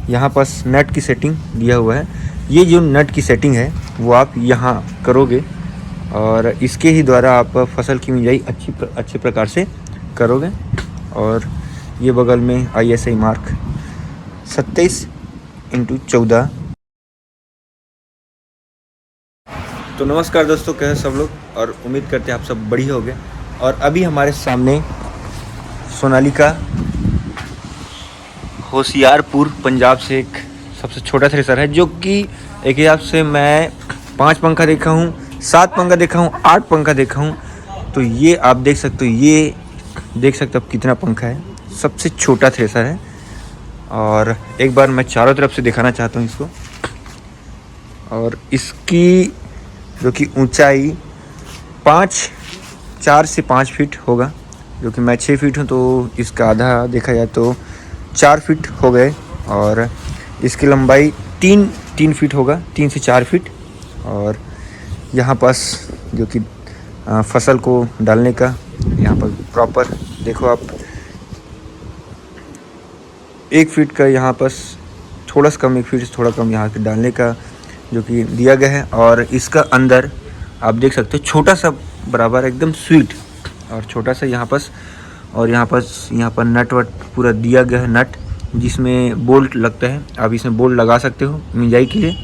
यहाँ पास नट की सेटिंग दिया हुआ है। ये जो नट की सेटिंग है वो आप यहाँ करोगे और इसके ही द्वारा आप फसल की मिंजाई अच्छे प्रकार से करोगे। और ये बगल में ISI मार्क 27x14। तो नमस्कार दोस्तों, कैसे सब लोग, और उम्मीद करते हैं आप सब बढ़िया होंगे। और अभी हमारे सामने सोनालिका होशियारपुर पंजाब से एक सबसे छोटा थ्रेसर है, जो कि एक हिसाब से मैं 5 पंखा देखा हूँ, 7 पंखा देखा हूँ, 8 पंखा देखा हूँ। तो ये आप देख सकते हो, ये देख सकते हो आप कितना पंखा है, सबसे छोटा थ्रेसर है। और एक बार मैं चारों तरफ से दिखाना चाहता हूँ इसको। और इसकी जो कि ऊंचाई 4 से 5 फीट होगा, जो कि मैं 6 फीट हूँ, तो इसका आधा देखा जाए तो 4 फीट हो गए। और इसकी लंबाई 3 फीट होगा, 3 से 4 फीट। और यहाँ पास जो कि फसल को डालने का यहाँ पर प्रॉपर देखो आप 1 फीट का यहाँ पास थोड़ा सा कम, 1 फीट से थोड़ा कम यहाँ पे डालने का जो कि दिया गया है। और इसका अंदर आप देख सकते हो छोटा सा बराबर एकदम स्वीट और छोटा सा यहाँ पास। और यहाँ पर नट वट पूरा दिया गया है, नट जिसमें बोल्ट लगता है। आप इसमें बोल्ट लगा सकते हो मिंजाई के लिए,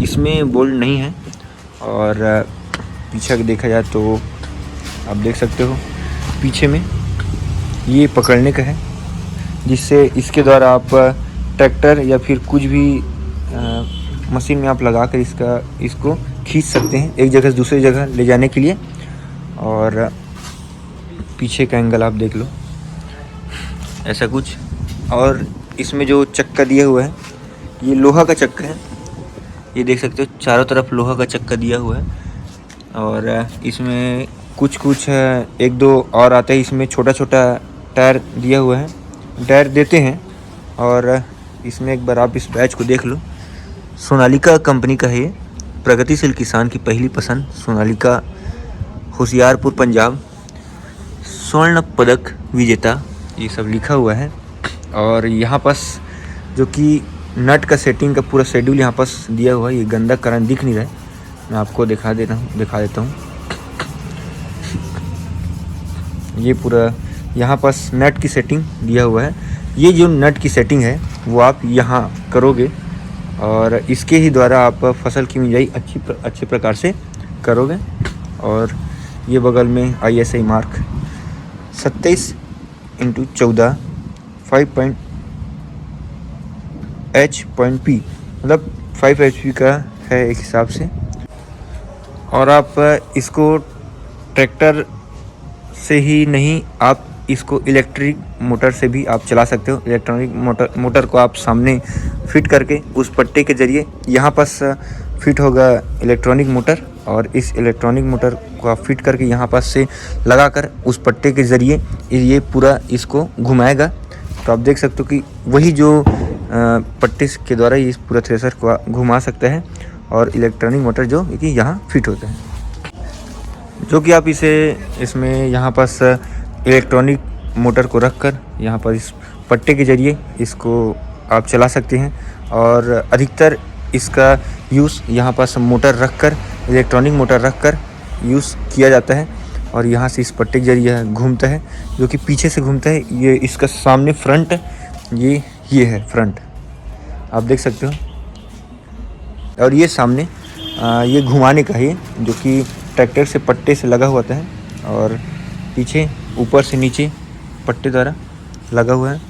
इसमें बोल्ट नहीं है। और पीछे देखा जाए तो आप देख सकते हो पीछे में ये पकड़ने का है, जिससे इसके द्वारा आप ट्रैक्टर या फिर कुछ भी मशीन में आप लगा कर इसको खींच सकते हैं एक जगह से दूसरी जगह ले जाने के लिए। और पीछे का एंगल आप देख लो, ऐसा कुछ। और इसमें जो चक्का दिया हुआ है ये लोहा का चक्का है, ये देख सकते हो चारों तरफ लोहा का चक्का दिया हुआ है। और इसमें कुछ 1-2 और आता है, इसमें छोटा छोटा टायर दिया हुआ है, टायर देते हैं। और इसमें एक बार आप इस बैच को देख लो, सोनालिका कंपनी का है ये, प्रगतिशील किसान की पहली पसंद, सोनालिका होशियारपुर पंजाब, स्वर्ण पदक विजेता, ये सब लिखा हुआ है। और यहाँ पास जो कि नट का सेटिंग का पूरा शेड्यूल यहाँ पास दिया हुआ है। ये गंदा कारण दिख नहीं रहा है, मैं आपको दिखा देता हूँ। ये पूरा यहाँ पास नट की सेटिंग दिया हुआ है। ये जो नट की सेटिंग है वो आप यहाँ करोगे और इसके ही द्वारा आप फसल की मिंजाई अच्छे प्रकार से करोगे। और ये बगल में ISI मार्क 27x14 5.H.P, मतलब 5 HP का है एक हिसाब से। और आप इसको ट्रैक्टर से ही नहीं, आप इसको इलेक्ट्रिक मोटर से भी आप चला सकते हो। इलेक्ट्रॉनिक मोटर को आप सामने फिट करके उस पट्टे के ज़रिए यहाँ पास फिट होगा इलेक्ट्रॉनिक मोटर, और इस इलेक्ट्रॉनिक मोटर को आप फिट करके यहाँ पास से लगाकर उस पट्टे के ज़रिए ये पूरा इसको घुमाएगा। तो आप देख सकते हो कि वही जो पट्टे के द्वारा ये पूरा थ्रेसर को घुमा सकता है। और इलेक्ट्रॉनिक मोटर जो कि यहाँ फिट होता है, जो कि आप इसमें यहाँ पास इलेक्ट्रॉनिक मोटर को रखकर यहाँ पर इस पट्टे के ज़रिए इसको आप चला सकते हैं। और अधिकतर इसका यूज़ यहाँ पास मोटर रखकर, इलेक्ट्रॉनिक मोटर रखकर यूज़ किया जाता है। और यहाँ से इस पट्टे के ज़रिए घूमता है, जो कि पीछे से घूमता है। ये इसका सामने फ्रंट, ये है फ्रंट, आप देख सकते हो। और ये सामने ये घुमाने का है, जो कि ट्रैक्टर से पट्टे से लगा हुआ था। और पीछे ऊपर से नीचे पट्टे द्वारा लगा हुआ है।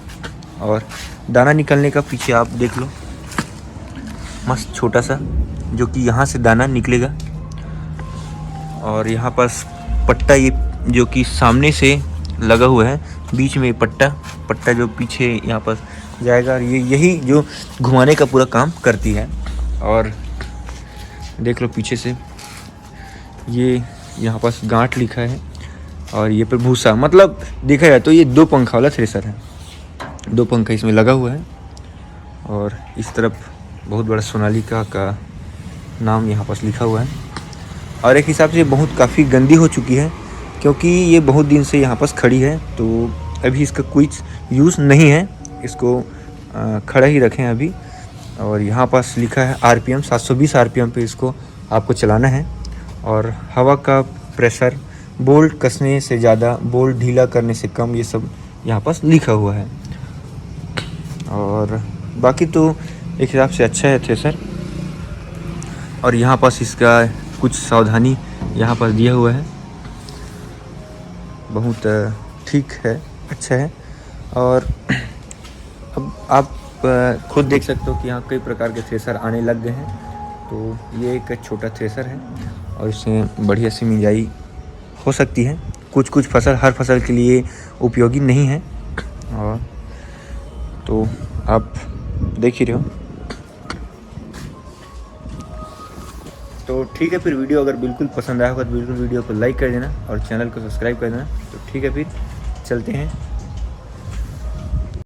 और दाना निकलने का पीछे आप देख लो, मस्त छोटा सा, जो कि यहाँ से दाना निकलेगा। और यहाँ पास पट्टा ये जो कि सामने से लगा हुआ है, बीच में पट्टा जो पीछे यहाँ पास जाएगा। और यही जो घुमाने का पूरा काम करती है। और देख लो पीछे से ये यहाँ पास गांठ लिखा है, और ये पर भूसा, मतलब देखा जाए तो ये 2 पंखा वाला थ्रेसर है, 2 पंखा इसमें लगा हुआ है। और इस तरफ बहुत बड़ा सोनालिका का नाम यहाँ पास लिखा हुआ है। और एक हिसाब से बहुत काफ़ी गंदी हो चुकी है, क्योंकि ये बहुत दिन से यहाँ पास खड़ी है। तो अभी इसका कोई यूज़ नहीं है, इसको खड़ा ही रखें अभी। और यहाँ पास लिखा है आरपीएम 720 आरपीएम पे इसको आपको चलाना है। और हवा का प्रेशर, बोल्ट कसने से ज़्यादा, बोल्ट ढीला करने से कम, ये सब यहाँ पास लिखा हुआ है। और बाकी तो एक हिसाब से अच्छा है थ्रेसर। और यहाँ पास इसका कुछ सावधानी यहाँ पर दिया हुआ है, बहुत ठीक है, अच्छा है। और अब आप खुद देख सकते हो कि यहाँ कई प्रकार के थ्रेसर आने लग गए हैं। तो ये एक छोटा थ्रेसर है और इसमें बढ़िया सी मिंजाई हो सकती है। कुछ कुछ फसल, हर फसल के लिए उपयोगी नहीं है। और तो आप देख ही रहे हो। तो ठीक है, फिर वीडियो अगर बिल्कुल पसंद आया होगा तो बिल्कुल वीडियो को लाइक कर देना और चैनल को सब्सक्राइब कर देना। तो ठीक है, फिर चलते हैं